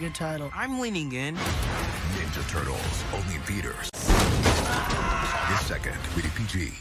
animated title. I'm leaning in. Ninja Turtles, only in theaters. August 2nd, rated PG.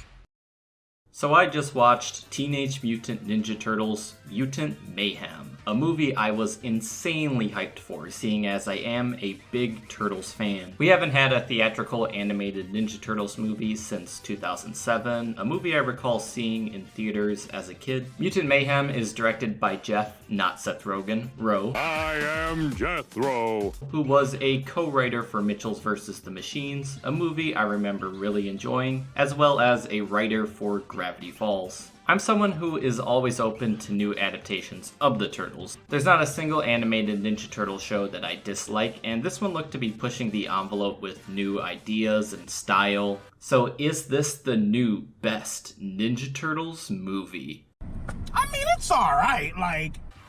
So I just watched Teenage Mutant Ninja Turtles Mutant Mayhem, a movie I was insanely hyped for, seeing as I am a big Turtles fan. We haven't had a theatrical animated Ninja Turtles movie since 2007, a movie I recall seeing in theaters as a kid. Mutant Mayhem is directed by Jeff, not Seth Rogen, Rowe. I am Jethro, who was a co-writer for Mitchell's vs. the Machines, a movie I remember really enjoying, as well as a writer for Gravity Falls. I'm someone who is always open to new adaptations of the Turtles. There's not a single animated Ninja Turtle show that I dislike, and this one looked to be pushing the envelope with new ideas and style. So is this the new best Ninja Turtles movie? I mean, it's alright,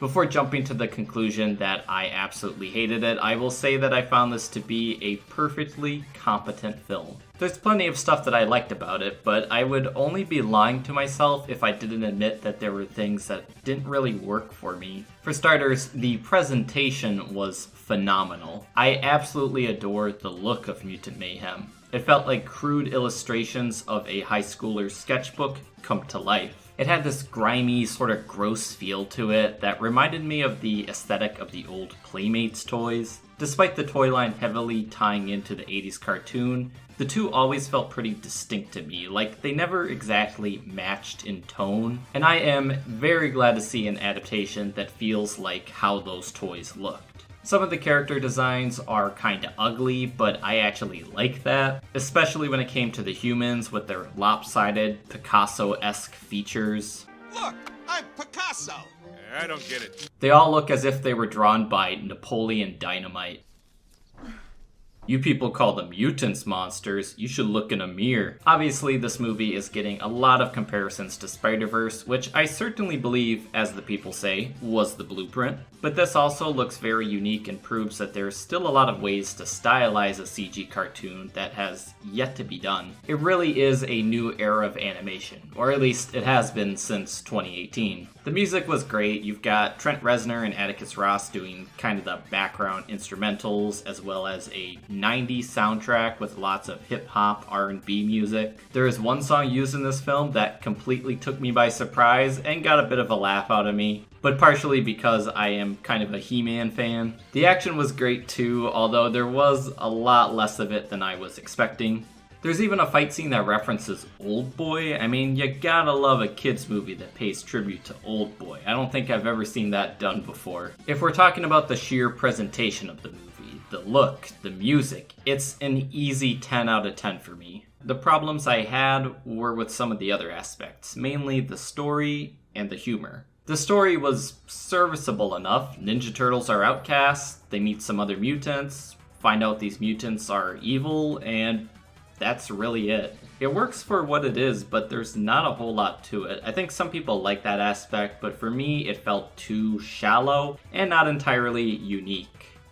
Before jumping to the conclusion that I absolutely hated it, I will say that I found this to be a perfectly competent film. There's plenty of stuff that I liked about it, but I would only be lying to myself if I didn't admit that there were things that didn't really work for me. For starters, the presentation was phenomenal. I absolutely adored the look of Mutant Mayhem. It felt like crude illustrations of a high schooler's sketchbook come to life. It had this grimy, sort of gross feel to it that reminded me of the aesthetic of the old Playmates toys. Despite the toy line heavily tying into the 80s cartoon, the two always felt pretty distinct to me, like they never exactly matched in tone, and I am very glad to see an adaptation that feels like how those toys looked. Some of the character designs are kinda ugly, but I actually like that, especially when it came to the humans with their lopsided, Picasso-esque features. Look, I'm Picasso! I don't get it. They all look as if they were drawn by Napoleon Dynamite. You people call them mutants monsters, you should look in a mirror. Obviously, this movie is getting a lot of comparisons to Spider-Verse, which I certainly believe, as the people say, was the blueprint. But this also looks very unique and proves that there's still a lot of ways to stylize a CG cartoon that has yet to be done. It really is a new era of animation, or at least it has been since 2018. The music was great. You've got Trent Reznor and Atticus Ross doing kind of the background instrumentals, as well as a 90s soundtrack with lots of hip-hop, R&B music. There is one song used in this film that completely took me by surprise and got a bit of a laugh out of me, but partially because I am kind of a He-Man fan. The action was great too, although there was a lot less of it than I was expecting. There's even a fight scene that references Old Boy. I mean, you gotta love a kids movie that pays tribute to Old Boy. I don't think I've ever seen that done before. If we're talking about the sheer presentation of the movie, the look, the music, it's an easy 10 out of 10 for me. The problems I had were with some of the other aspects, mainly the story and the humor. The story was serviceable enough. Ninja Turtles are outcasts, they meet some other mutants, find out these mutants are evil, and that's really it. It works for what it is, but there's not a whole lot to it. I think some people like that aspect, but for me it felt too shallow and not entirely unique.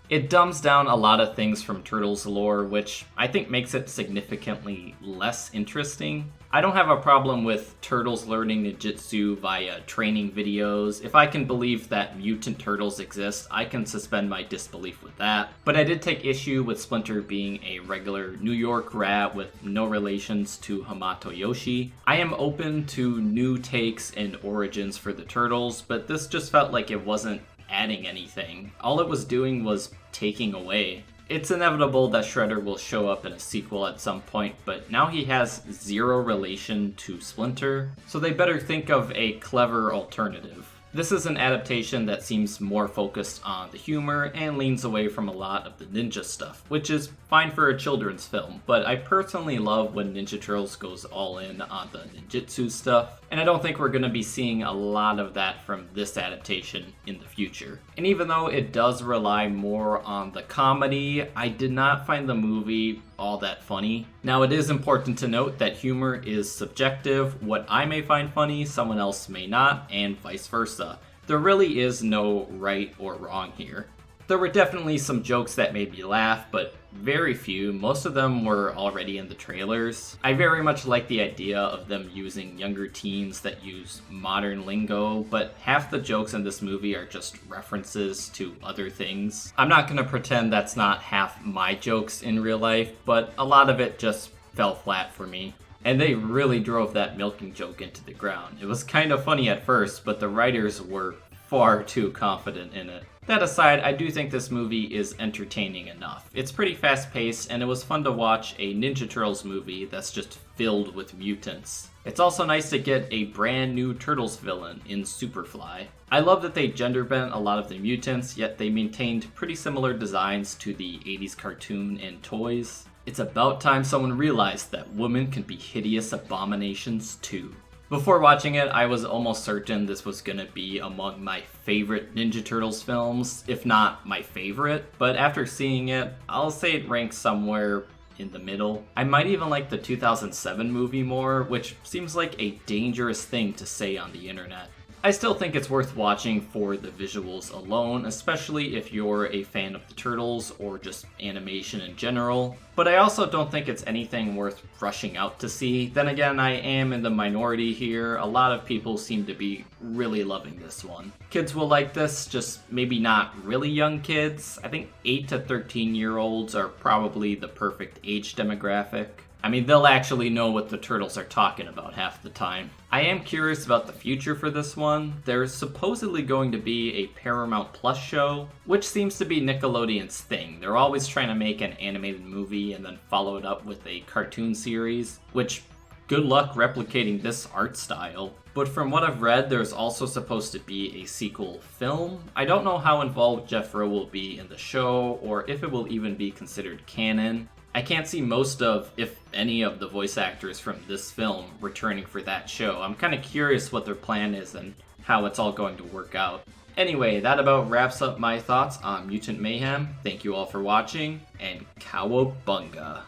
It dumbs down a lot of things from Turtles lore, which I think makes it significantly less interesting. I don't have a problem with Turtles learning ninjutsu via training videos. If I can believe that mutant turtles exist, I can suspend my disbelief with that. But I did take issue with Splinter being a regular New York rat with no relations to Hamato Yoshi. I am open to new takes and origins for the Turtles, but this just felt like it wasn't adding anything. All it was doing was taking away. It's inevitable that Shredder will show up in a sequel at some point, but now he has zero relation to Splinter, so they better think of a clever alternative. This is an adaptation that seems more focused on the humor and leans away from a lot of the ninja stuff, which is fine for a children's film, but I personally love when Ninja Turtles goes all in on the ninjutsu stuff, and I don't think we're going to be seeing a lot of that from this adaptation in the future. And even though it does rely more on the comedy, I did not find the movie all that funny. Now, it is important to note that humor is subjective. What I may find funny, someone else may not, and vice versa. There really is no right or wrong here. There were definitely some jokes that made me laugh, but very few. Most of them were already in the trailers. I very much like the idea of them using younger teens that use modern lingo, but half the jokes in this movie are just references to other things. I'm not gonna pretend that's not half my jokes in real life, but a lot of it just fell flat for me. And they really drove that milking joke into the ground. It was kind of funny at first, but the writers were far too confident in it. That aside, I do think this movie is entertaining enough. It's pretty fast-paced, and it was fun to watch a Ninja Turtles movie that's just filled with mutants. It's also nice to get a brand new Turtles villain in Superfly. I love that they gender bent a lot of the mutants, yet they maintained pretty similar designs to the 80s cartoon and toys. It's about time someone realized that women can be hideous abominations too. Before watching it, I was almost certain this was gonna be among my favorite Ninja Turtles films, if not my favorite, but after seeing it, I'll say it ranks somewhere in the middle. I might even like the 2007 movie more, which seems like a dangerous thing to say on the internet. I still think it's worth watching for the visuals alone, especially if you're a fan of the Turtles or just animation in general. But I also don't think it's anything worth rushing out to see. Then again, I am in the minority here. A lot of people seem to be really loving this one. Kids will like this, just maybe not really young kids. I think 8 to 13-year-olds are probably the perfect age demographic. I mean, they'll actually know what the Turtles are talking about half the time. I am curious about the future for this one. There's supposedly going to be a Paramount Plus show, which seems to be Nickelodeon's thing. They're always trying to make an animated movie and then follow it up with a cartoon series, which good luck replicating this art style. But from what I've read, there's also supposed to be a sequel film. I don't know how involved Jeff Rowe will be in the show, or if it will even be considered canon. I can't see most of, if any of the voice actors from this film returning for that show. I'm kind of curious what their plan is and how it's all going to work out. Anyway, that about wraps up my thoughts on Mutant Mayhem. Thank you all for watching, and cowabunga.